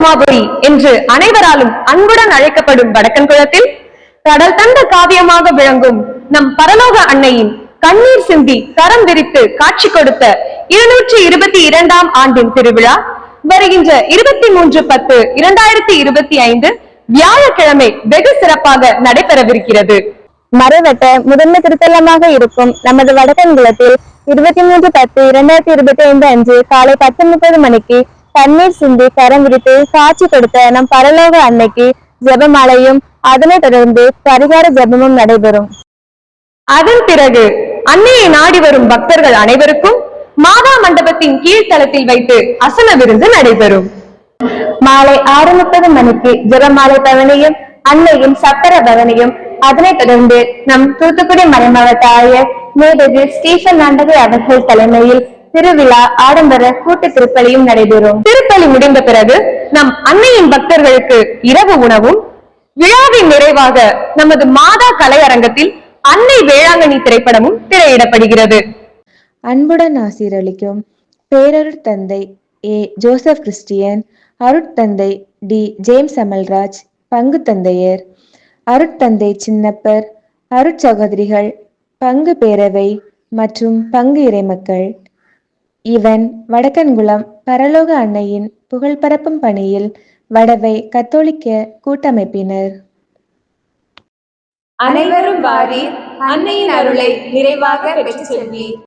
மாபுரி என்று அனைவராலும் அன்புடன் அழைக்கப்படும் வடக்கன் குளத்தில் கடல் தந்த காவியமாக விளங்கும் நம் பரலோக அன்னையின் கண்ணீர் சிந்தி கரம் விரித்து காட்சி கொடுத்த 222ஆம் ஆண்டின் திருவிழா வருகின்ற 23/10/2025 வியாழக்கிழமை வெகு சிறப்பாக நடைபெறவிருக்கிறது. மறைவட்ட முதன்மை திருத்தலமாக இருக்கும் நமது வடக்கன்குளத்தில் 23/10/2025 அன்று காலை 10:30 மணிக்கு தண்ணீர் சிந்தி கரம் விரித்து காட்சி கொடுத்த நம் பரலோக அன்னைக்கு ஜெபமாலையும் அதனைத் தொடர்ந்து பரிகார ஜெபமும் நடைபெறும். அதன் பிறகு அன்னையை நாடி வரும் பக்தர்கள் அனைவருக்கும் மாதா மண்டபத்தின் கீழ்த்தளத்தில் வைத்து அசன விருந்து நடைபெறும். மாலை 6:30 மணிக்கு ஜெபமாலை பவனியும் அன்னையின் சப்பர பவனியும் அதனைத் தொடர்ந்து நம் தூத்துக்குடி மறைமாவட்ட ஆயர் மேதகு ஸ்டீபன் நாண்டகை அவர்கள் தலைமையில் திருவிழா ஆடம்பர கூட்டு திருப்பலியும் நடைபெறும். திருப்பலி முடிந்த பிறகு நம் அன்னையின் பக்தர்களுக்கு இரவு உணவும், விழாவின் நிறைவாக நமது மாதா கலையரங்கத்தில் அன்னை வேளாங்கண்ணி திரைப்படமும் திரையிடப்படுகிறது. அன்புடன் ஆசீரளிக்கும் பேரருட் தந்தை ஏ ஜோசப் கிறிஸ்டியன், அருட்தந்தை டி ஜேம்ஸ் அமல்ராஜ், பங்கு தந்தையர், அருட்தந்தை சின்னப்பர், அருட்சகோதரிகள், பங்கு பேரவை மற்றும் பங்கு இறைமக்கள். இவன் வடக்கன்குளம் பரலோக அன்னையின் புகழ் பரப்பும் பணியில் வடவை கத்தோலிக்க கூட்டமைப்பினர். அனைவரும் வாரீர், அன்னையின் அருளை நிறைவாக பெற்று செல்வீர்.